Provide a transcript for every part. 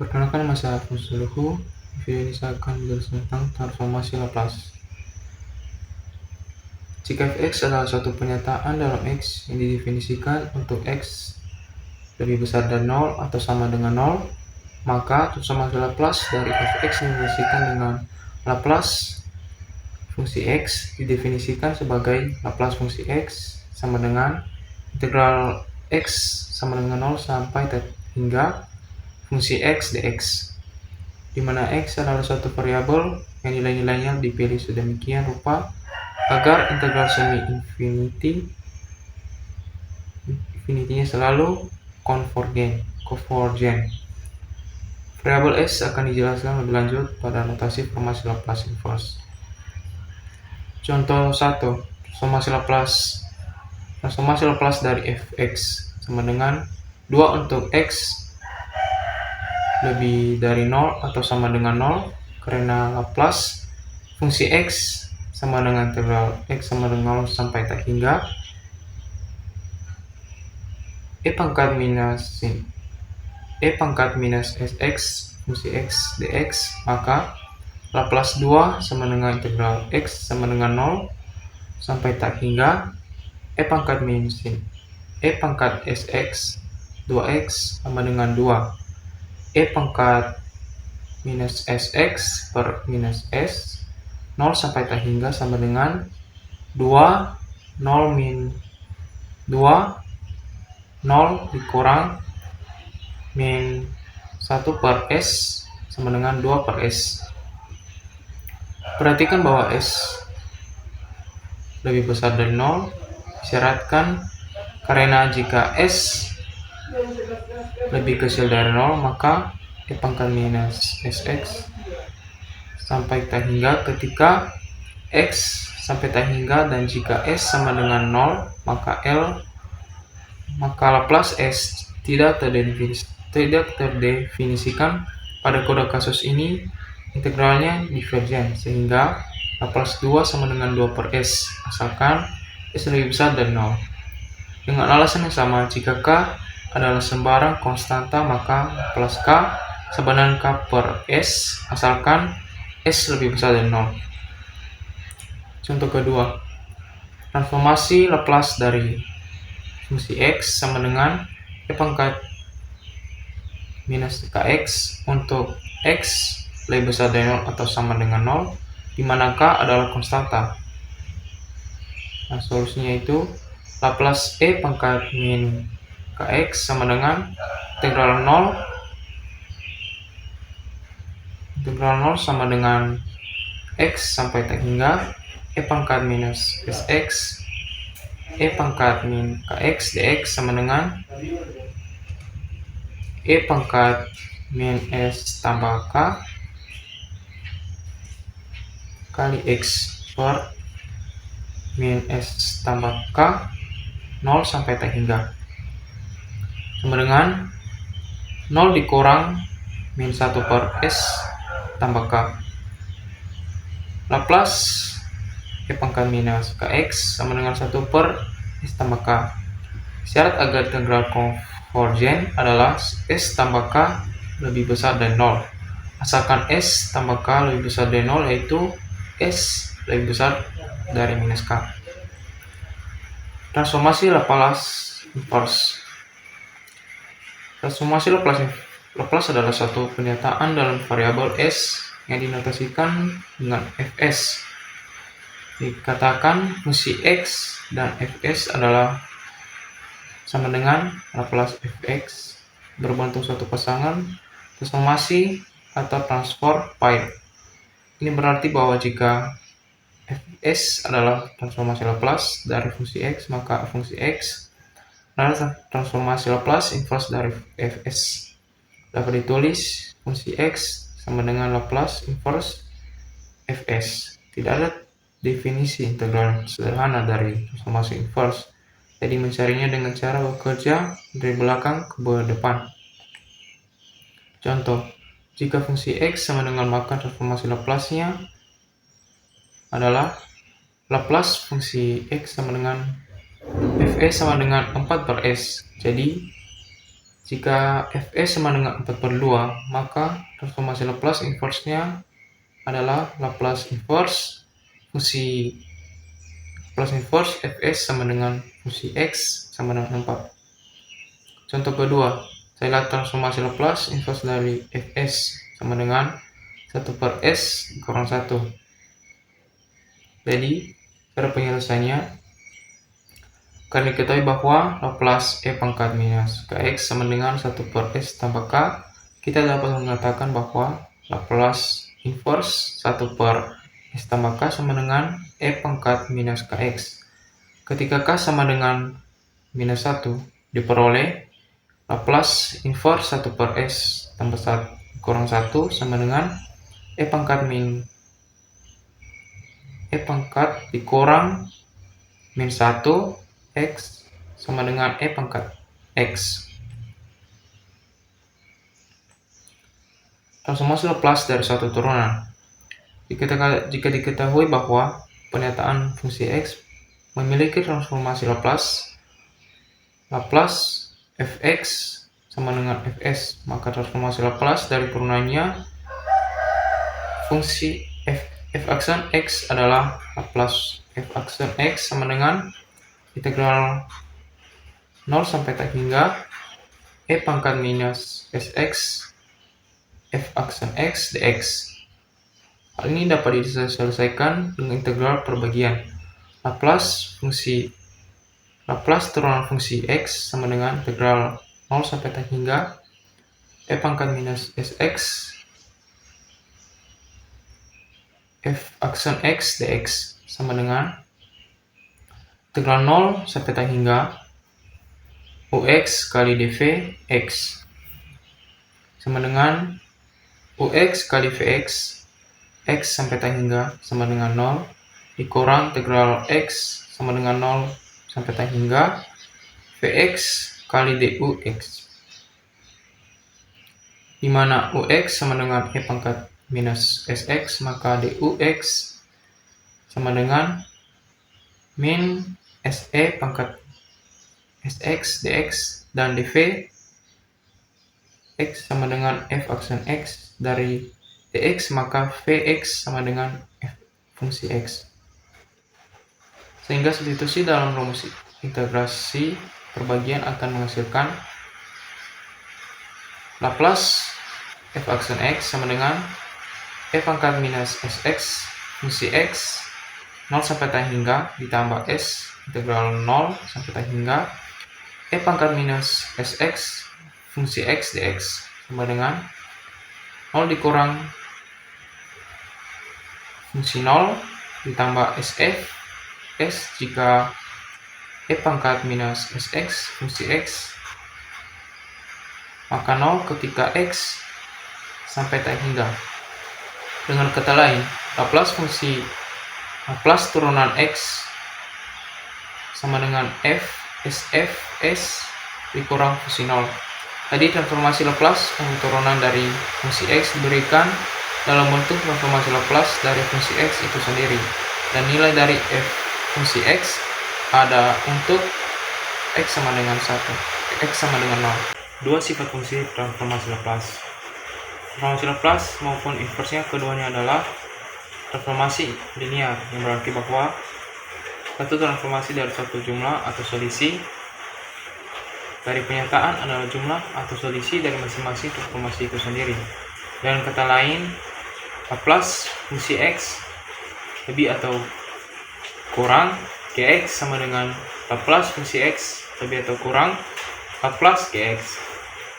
Perkenalkan nama saya Alfonso Luhu. Video ini saya akan menjelaskan tentang transformasi Laplace. Jika fx adalah suatu pernyataan dalam x yang didefinisikan untuk x lebih besar dari 0 atau sama dengan 0, maka transformasi Laplace dari fx didefinisikan dengan Laplace fungsi x didefinisikan sebagai Laplace fungsi x sama dengan integral x sama dengan 0 sampai hingga fungsi x dx, di mana x adalah suatu variabel yang nilai-nilainya dipilih sedemikian rupa agar integral semi infinitinya selalu konvergen. Variabel s akan dijelaskan lebih lanjut pada notasi formasi Laplace inverse. Contoh 1. Transformasi Laplace dari fx sama dengan 2 untuk x lebih dari 0 atau sama dengan 0 karena Laplace fungsi x sama dengan integral x sama dengan 0 sampai tak hingga e pangkat minus sx fungsi x dx, maka Laplace 2 sama dengan integral x sama dengan 0 sampai tak hingga e pangkat sx 2x sama dengan 2 e pangkat minus sx per minus s 0 sampai tak hingga sama dengan 2 0 min 2 0 dikurang min 1 per s sama dengan 2 per s. Perhatikan bahwa s lebih besar dari 0 disyaratkan karena jika s lebih kecil dari 0 maka e pangkat minus sx sampai tak hingga ketika x sampai tak hingga, dan jika s sama dengan 0 maka Laplace s tidak terdefinisikan. Pada kode kasus ini integralnya divergen sehingga Laplace 2 sama dengan 2 per s asalkan s lebih besar dari 0. Dengan alasan yang sama, jika k adalah sembarang konstanta maka Laplace k sama dengan k per s asalkan s lebih besar dari 0. Contoh kedua, transformasi Laplace dari fungsi x sama dengan e pangkat minus kx untuk x lebih besar dari 0 atau sama dengan 0, di mana k adalah konstanta. Nah, solusinya itu Laplace e pangkat min kx sama dengan integral 0 sama dengan x sampai tak hingga e pangkat minus sx e pangkat min kx dx sama dengan e pangkat min s tambah k kali x per min s tambah k 0 sampai tak hingga sama dengan 0 dikurang min 1 per s tambah k. Laplace e pangkat minus kx sama dengan 1 per s tambah k. Syarat agar integral konvergen adalah s tambah k lebih besar dari 0. Asalkan s tambah k lebih besar dari 0, yaitu s lebih besar dari minus k. Transformasi Laplace inverse. Transformasi Laplace adalah suatu pernyataan dalam variabel s yang dinotasikan dengan fs. Dikatakan fungsi x dan fs adalah sama dengan Laplace fx berbentuk suatu pasangan transformasi atau transform pair. Ini berarti bahwa jika fs adalah transformasi Laplace dari fungsi x, maka fungsi x adalah transformasi Laplace inverse dari fs. Dapat ditulis fungsi x sama dengan Laplace inverse fs. Tidak ada definisi integral sederhana dari transformasi inverse, jadi mencarinya dengan cara bekerja dari belakang ke depan. Contoh, jika fungsi x sama dengan, maka transformasi Laplace-nya adalah Laplace fungsi x sama dengan fs sama dengan 4 per s. Jadi Jika Fs sama dengan 4/2, maka transformasi Laplace inverse-nya adalah Laplace inverse fungsi Fs sama dengan fungsi X sama dengan 4. Contoh kedua, saya lihat transformasi Laplace inverse dari Fs sama dengan 1/s kurang 1. Jadi, cara penyelesaiannya, kami ketahui bahwa Laplace E pangkat minus Kx sama dengan 1/s tambah K. Kita dapat mengatakan bahwa Laplace inverse 1/s tambah K sama dengan E pangkat minus Kx. Ketika K sama dengan minus 1, diperoleh Laplace inverse 1/s tambah 1 kurang 1 sama dengan E pangkat dikurang min 1 X sama dengan E pangkat X. Transformasi Laplace dari suatu turunan. Jika diketahui bahwa pernyataan fungsi X memiliki transformasi Laplace Fx sama dengan Fs, maka transformasi Laplace dari turunannya fungsi f aksen X adalah Laplace f aksen X sama dengan integral 0 sampai tak hingga E pangkat minus Sx f aksen X dx. Hal ini dapat diselesaikan dengan integral perbagian Laplace turunan fungsi X sama dengan integral 0 sampai tak hingga E pangkat minus Sx f aksen X dx sama dengan integral 0 sampai tak hingga Ux kali dv X sama dengan Ux kali Vx X sampai tak hingga sama dengan 0 dikurang integral X sama dengan 0 sampai tak hingga Vx kali dux, di mana Ux sama dengan E pangkat minus Sx, maka dux sama dengan min Se pangkat Sx dx, dan dv X sama dengan f aksen X dari dx, maka Vx sama dengan f fungsi X. Sehingga substitusi dalam rumus integrasi perbagian akan menghasilkan Laplace f aksen X sama dengan E pangkat minus Sx fungsi X 0 sampai tak hingga ditambah S integral 0 sampai tak hingga E pangkat minus Sx fungsi X dx sama dengan 0 dikurang fungsi 0 ditambah Sf S jika E pangkat minus Sx fungsi X, maka 0 ketika X sampai tak hingga. Dengan kata lain, Laplace turunan X sama dengan F Sf S dikurang fungsi 0. Tadi transformasi Laplace untuk turunan dari fungsi X diberikan dalam bentuk transformasi Laplace dari fungsi X itu sendiri, dan nilai dari f fungsi X ada untuk X sama dengan 1, X sama dengan 0. Dua sifat fungsi transformasi Laplace. Transformasi Laplace maupun inversnya keduanya adalah transformasi linear, yang berarti bahwa satu transformasi dari suatu jumlah atau selisih dari penyataan adalah jumlah atau selisih dari masing-masing transformasi itu sendiri. Dengan kata lain, Laplace fungsi X lebih atau kurang Gx sama dengan Laplace fungsi X lebih atau kurang Laplace Gx,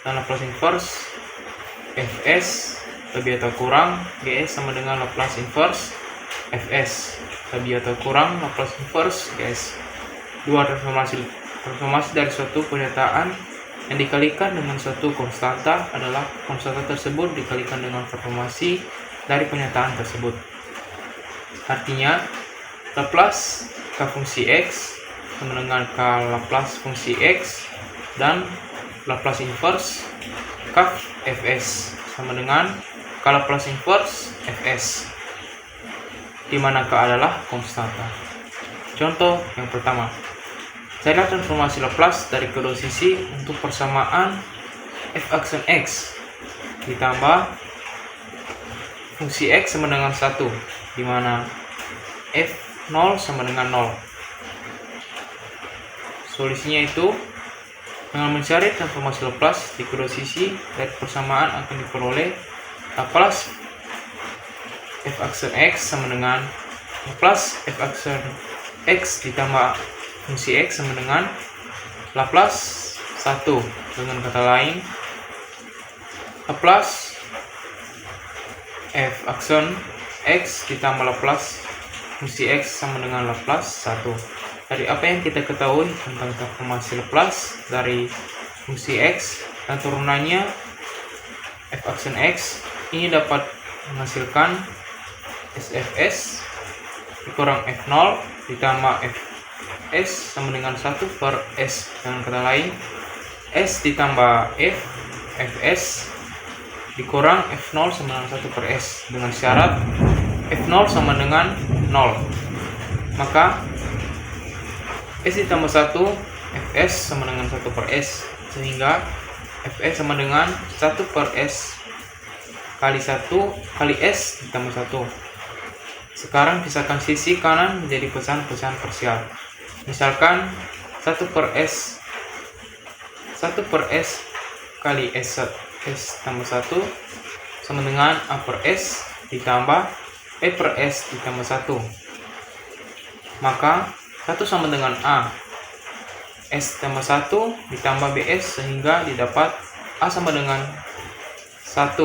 dan Laplace inverse Fs lebih atau kurang Gs sama dengan Laplace inverse Fs lebih atau kurang Laplace inverse Gs. Dua transformasi dari suatu pernyataan yang dikalikan dengan suatu konstanta adalah konstanta tersebut dikalikan dengan transformasi dari pernyataan tersebut. Artinya, Laplace K fungsi X sama dengan K Laplace fungsi X, dan Laplace inverse K Fs sama dengan K Laplace inverse Fs, di mana K adalah konstanta. Contoh yang pertama, carilah transformasi Laplace dari kedua sisi untuk persamaan f aksen x ditambah fungsi x sama dengan 1, di mana f0 sama dengan 0. Solusinya itu dengan mencari transformasi Laplace di kedua sisi dari persamaan akan diperoleh Laplace f aksen x sama dengan Laplace f aksen x ditambah fungsi x sama dengan Laplace 1. Dengan kata lain, Laplace f aksen x ditambah Laplace fungsi x sama dengan Laplace 1. Dari apa yang kita ketahui tentang transformasi Laplace dari fungsi x dan turunannya f aksen x, ini dapat menghasilkan SFS dikurang F0 ditambah Fs sama dengan 1 per S. Dengan kata lain, S ditambah F, Fs dikurang F0 sama dengan 1 per S, dengan syarat F0 sama dengan 0. Maka S ditambah 1, Fs sama dengan 1 per S, sehingga Fs sama dengan 1 per S kali 1 kali S ditambah 1. Sekarang pisahkan sisi kanan menjadi pecahan-pecahan parsial. Misalkan 1 per S kali S tambah 1 sama dengan A per S ditambah E per S ditambah 1. Maka 1 sama dengan A, S tambah 1 ditambah BS, sehingga didapat A sama dengan 1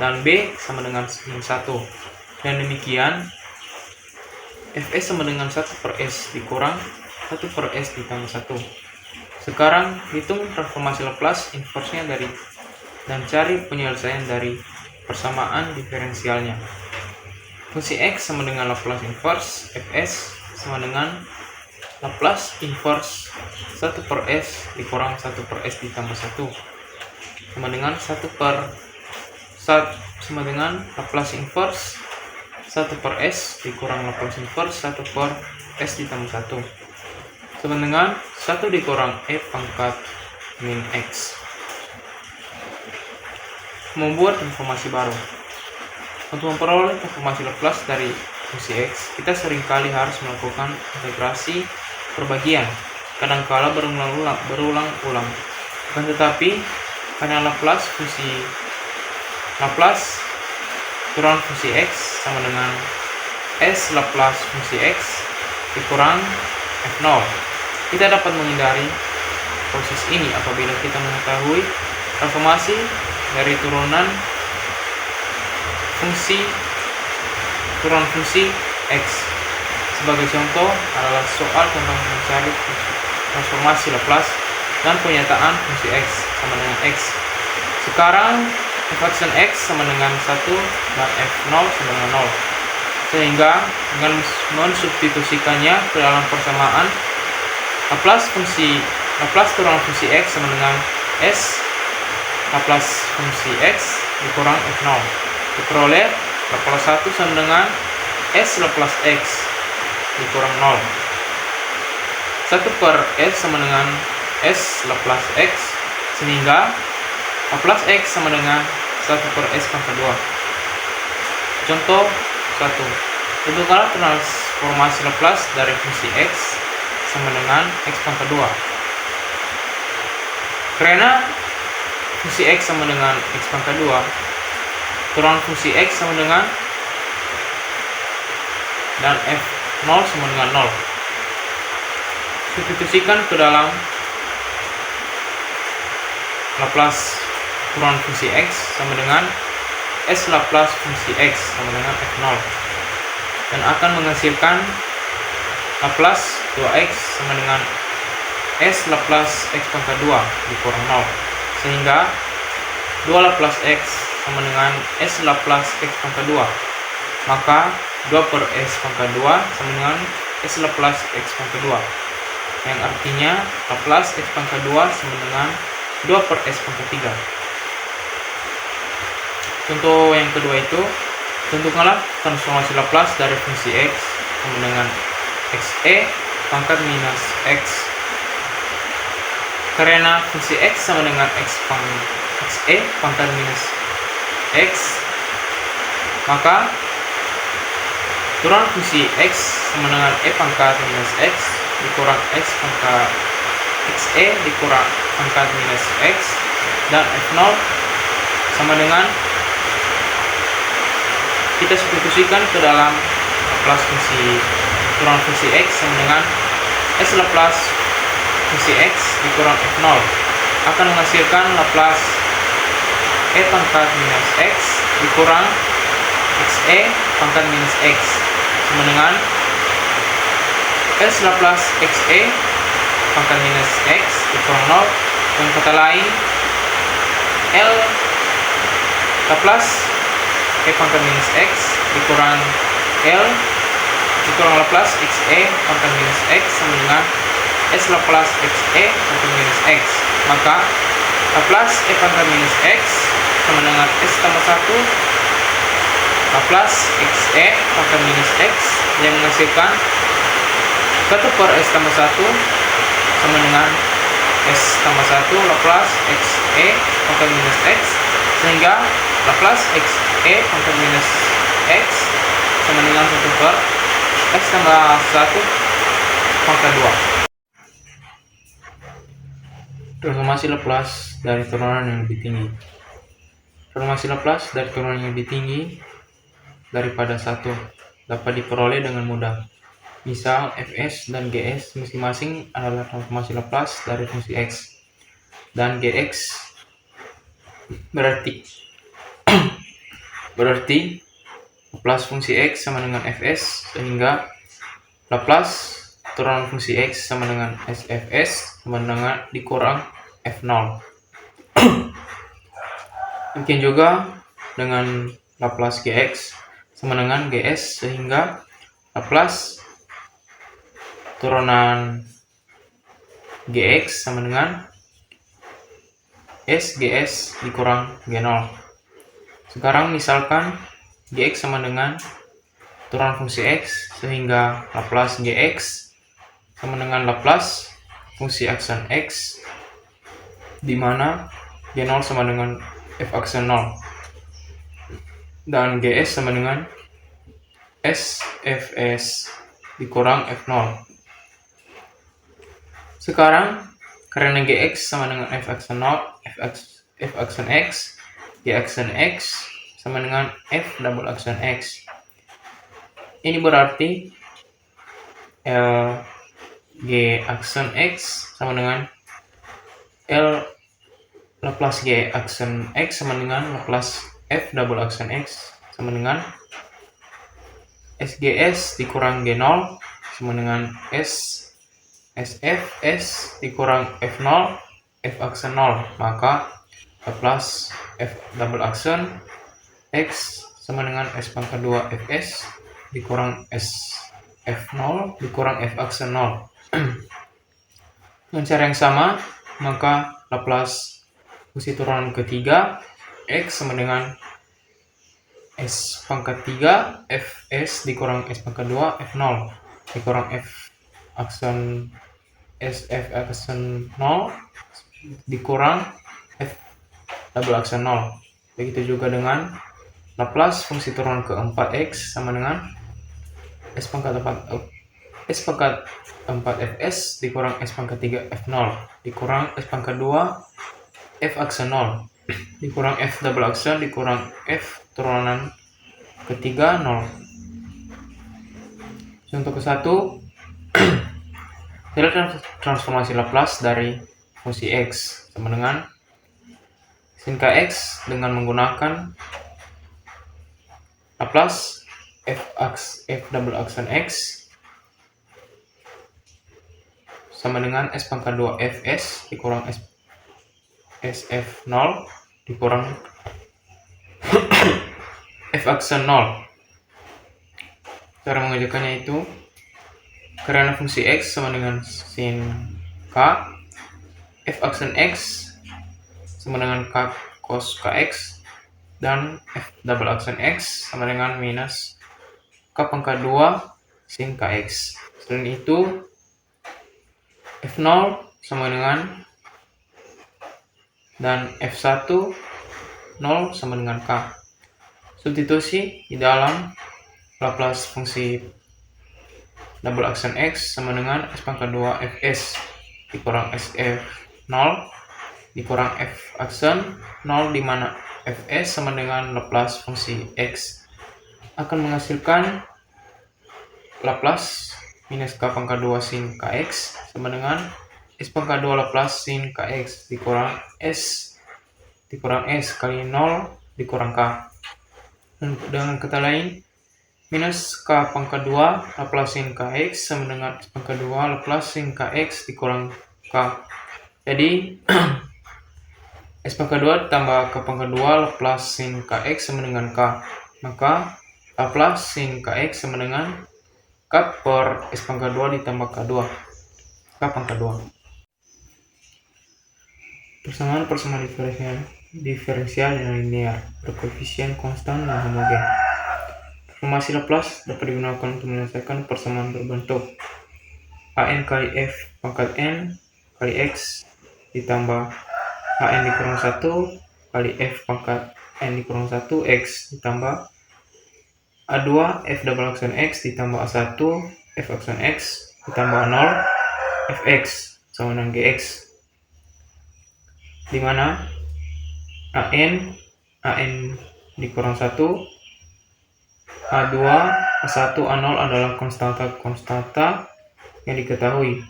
dan B sama dengan 1. Dan demikian Fs sama dengan 1 per S dikurang 1 per S ditambah 1. Sekarang hitung transformasi Laplace inverse-nya dan cari penyelesaian dari persamaan diferensialnya. Fungsi X sama dengan Laplace inverse Fs sama dengan Laplace inverse 1 per S dikurang 1 per S ditambah 1 sama dengan 1 per 1 sama dengan Laplace inverse 1 per S dikurang Laplace inverse 1 per S ditambah 1 sama dengan 1 dikurang E pangkat min X. Membuat transformasi baru. Untuk memperoleh transformasi Laplace dari fungsi X, kita seringkali harus melakukan integrasi perbagian, kadangkala berulang-ulang. Akan tetapi, karena Laplace kurang fungsi X sama dengan S Laplace fungsi X dikurang F0. Kita dapat menghindari proses ini apabila kita mengetahui transformasi dari turunan fungsi X. Sebagai contoh adalah soal tentang mencari transformasi Laplace dan penyataan fungsi X sama dengan X. Sekarang f aksen X sama dengan 1 dan F0 sama dengan 0. Sehingga dengan mensubstitusikannya ke dalam persamaan, Laplace kurang fungsi X sama dengan S Laplace fungsi X dikurang F0. Diperoleh Laplace 1 sama dengan S Laplace X dikurang 0. 1 per S sama dengan S Laplace X, sehingga Laplace X sama dengan 1 per S pangkat 2. Contoh 1. Tentukanlah transformasi Laplace dari fungsi X sama dengan X pangkat 2. Karena fungsi X sama dengan X pangkat 2, kurang fungsi X sama dengan dan F0 sama dengan 0. Substitusikan ke dalam Laplace kurang fungsi X sama dengan S Laplace fungsi X sama dengan F0, dan akan menghasilkan Laplace 2X sama dengan S Laplace X pangkat 2 dikurang 0, sehingga 2 Laplace X sama dengan S Laplace X pangkat 2. Maka 2 per S pangkat 2 sama dengan S Laplace X pangkat 2, yang artinya Laplace X pangkat 2 sama dengan 2 per S pangkat 3. Contoh yang kedua itu, tentukanlah transformasi Laplace dari fungsi X sama dengan XE pangkat minus X karena fungsi X sama dengan XE pangkat minus X, maka turunan fungsi X sama dengan E pangkat minus X dikurang X pangkat XE dikurang pangkat minus X, dan F0 sama dengan, kita substitusikan ke dalam Laplace fungsi turunan fungsi X sama dengan S Laplace fungsi X dikurang F0 akan menghasilkan Laplace E pangkat minus X dikurang XE pangkat minus X sama dengan S Laplace XE pangkat minus X dikurang 0. Dengan kata lain, L Laplace E pangkat minus X dikurang L dikurang Laplace XE pangkat minus X sama dengan S Laplace XE pangkat minus X. Maka Laplace E pangkat minus X sama dengan S tambah 1 Laplace XE pangkat minus X yang menghasilkan 1 per S tambah 1 sama dengan S tambah 1 Laplace XE pangkat minus X, sehingga Laplace XE pangkat minus X sama dengan 1 per X tambah 1 pangkat 2. Transformasi Laplace dari turunan yang lebih tinggi. Transformasi Laplace dari turunan yang lebih tinggi daripada 1 dapat diperoleh dengan mudah. Misal Fs dan Gs masing-masing adalah transformasi Laplace dari fungsi X, dan Gx berarti Laplace fungsi X sama dengan Fs, sehingga Laplace turunan fungsi X sama dengan Sfs sama dengan dikurang F0. Mungkin juga dengan Laplace Gx sama dengan Gs, sehingga Laplace turunan Gx sama dengan Sgs dikurang G0. Sekarang misalkan Gx sama dengan turunan fungsi X, sehingga Laplace Gx sama dengan Laplace fungsi aksen X, di mana G0 sama dengan F aksen 0, dan Gs sama dengan Sfs dikurang F0. Sekarang karena Gx sama dengan F aksen 0, F aksen X, G aksen X sama dengan F double aksen X. Ini berarti L G aksen X sama dengan L Laplace G aksen X sama dengan Laplace F double aksen X sama dengan SGS dikurang G0 sama dengan SFS dikurang F0 F aksen 0. Maka Laplace F double aksen X sama dengan S pangkat 2 Fs dikurang S F0 dikurang F aksen 0. Dengan cara yang sama, maka Laplace fungsi turunan ketiga X sama dengan S pangkat 3 Fs dikurang S pangkat 2 F0 dikurang F aksen SF aksen 0 dikurang F double aksen 0. Begitu juga dengan Laplace fungsi turunan keempat X sama dengan S pangkat 4 Fs dikurang S pangkat 3 F0 dikurang S pangkat 2 F aksen 0 dikurang F double aksen dikurang F turunan ketiga 0. Contoh ke-1, Nilai transformasi Laplace dari fungsi X sama dengan sin Kx dengan menggunakan Laplace F double aksen X sama dengan S pangkat 2 Fs dikurang SF0 dikurang F aksen 0. Cara mengerjakannya itu, karena fungsi X sama dengan sin K, F aksen X sama dengan K cos Kx, dan F double aksen X sama dengan minus K pangkat 2 sin Kx. Selain itu, F0 sama dengan dan F1 0 sama dengan K. Substitusi di dalam Laplace fungsi double aksen X sama dengan S pangkat 2 Fs dikurang SF 0 dikurang F aksen 0, di mana Fs sama dengan Laplace fungsi X akan menghasilkan Laplace minus K pangkat 2 sin Kx sama dengan S pangkat 2 Laplace sin Kx dikurang S kali 0 dikurang K. Dan dengan kata lain, minus K pangkat 2 Laplace sin Kx sama dengan S pangkat 2 Laplace sin Kx dikurang K. Jadi, S pangkat 2 ditambah K pangkat 2 Laplace sin Kx sama dengan K. Maka, Laplace sin Kx sama dengan K per S pangkat 2 ditambah K2. K pangkat 2. Persamaan diferensial yang linear, berkoefisien konstan dan homogen. Transformasi Laplace dapat digunakan untuk menyelesaikan persamaan berbentuk an kali f pangkat n kali x ditambah an dikurang 1 kali f pangkat n dikurang 1 x ditambah a2 f double aksen x ditambah a1 f aksen x ditambah 0 fx sama dengan gx, di mana an dikurang 1, A2, A1, A0 adalah konstanta yang diketahui.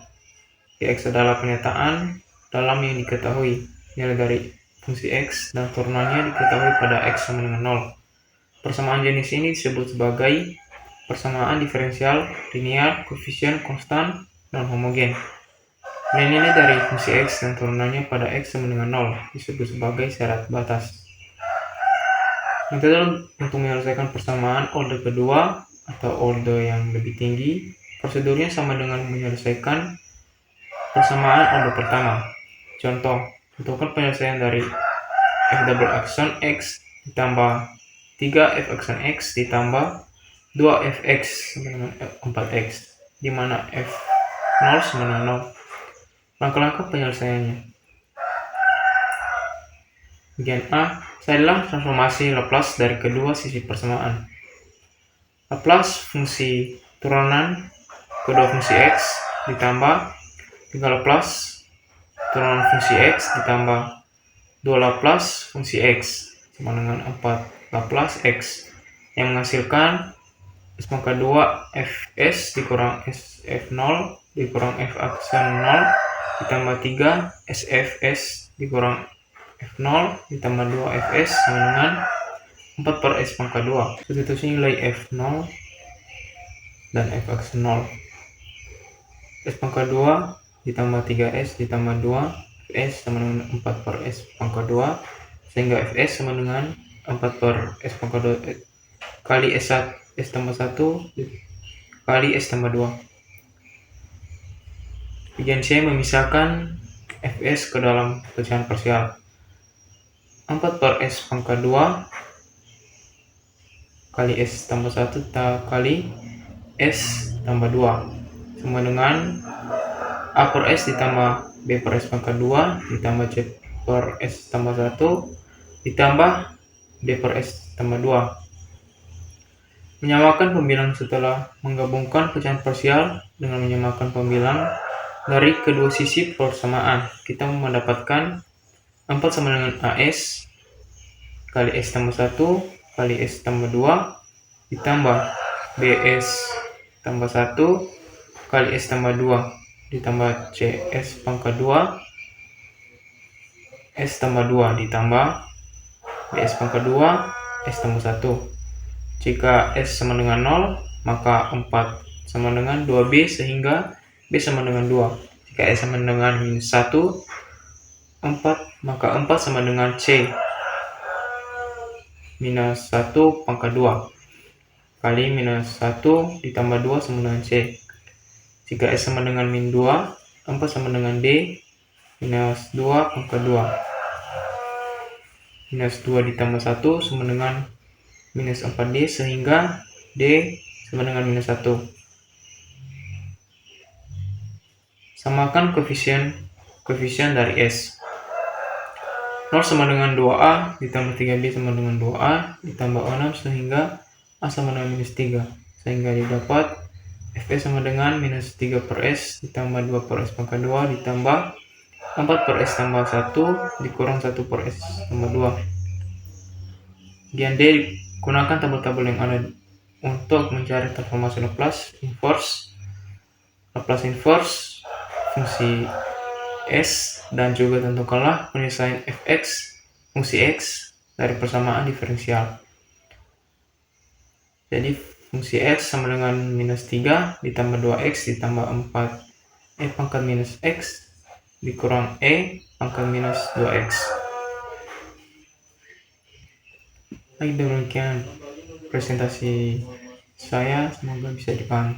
X adalah pernyataan dalam yang diketahui. Nilai dari fungsi X dan turunannya diketahui pada X sama dengan 0. Persamaan jenis ini disebut sebagai persamaan diferensial linear, koefisien konstan, dan homogen. Nilai dari fungsi X dan turunannya pada X sama dengan 0 disebut sebagai syarat batas. Metode untuk menyelesaikan persamaan order kedua atau order yang lebih tinggi, prosedurnya sama dengan menyelesaikan persamaan order pertama. Contoh, tentukan penyelesaian dari f double aksen x ditambah 3f aksen x ditambah 2fx sama dengan 4x, di mana f0 sama dengan 0. Langkah-langkah penyelesaiannya. Bagian A, carilah transformasi Laplace dari kedua sisi persamaan. Laplace fungsi turunan kedua fungsi X ditambah 3 Laplace turunan fungsi X ditambah 2 Laplace fungsi X sama dengan 4 Laplace X yang menghasilkan S pangkat 2 Fs dikurang Sf0 dikurang F aksen 0 ditambah 3 Sfs dikurang F0 ditambah 2 Fs sama dengan 4 per S pangkat 2. Substitusi nilai F0 dan F aksen 0. S pangkat 2 ditambah 3S ditambah 2 Fs sama dengan 4 per S pangkat 2, sehingga Fs sama dengan 4 per S pangkat 2 kali S1 S tambah 1 kali S tambah 2. Bagian C, memisahkan Fs ke dalam pecahan parsial. 4 per S pangkat 2 kali S tambah 1 kali S tambah 2 sama dengan A per S ditambah B per S pangkat 2 ditambah C per S tambah 1 ditambah D per S tambah 2. Menyamakan pembilang setelah menggabungkan pecahan parsial dengan menyamakan pembilang dari kedua sisi persamaan, kita mendapatkan 4 sama dengan AS kali S tambah 1 kali S tambah 2 ditambah BS tambah 1 kali S tambah 2 ditambah CS pangkat 2 S tambah 2 ditambah BS pangkat 2 S tambah 1. Jika S sama dengan 0, maka 4 sama dengan 2B sehingga B sama dengan 2. Jika S sama dengan minus 1, 4, maka 4 sama dengan C minus 1 pangkat 2 kali minus 1 ditambah 2 sama dengan C. Jika S sama dengan min 2, 4 sama dengan D minus 2 pangkat 2. Minus 2 ditambah 1 sama dengan minus 4D sehingga D sama dengan minus 1. Samakan koefisien dari S. 0 sama dengan 2A ditambah 3B sama dengan 2A ditambah 6 sehingga A sama dengan minus 3. Sehingga didapat Fs sama dengan minus 3 per S ditambah 2 per S pangkat 2 ditambah 4 per S tambah 1 dikurang 1 per S tambah 2. Bagian D, gunakan tabel-tabel yang ada untuk mencari transformasi Laplace inverse fungsi S, dan juga tentukanlah penyelesaian fx fungsi x dari persamaan diferensial. Jadi fungsi x sama dengan minus 3 ditambah 2x ditambah 4 pangkat minus x dikurang pangkat minus 2x. Baik, demikian presentasi saya, semoga bisa dipahami.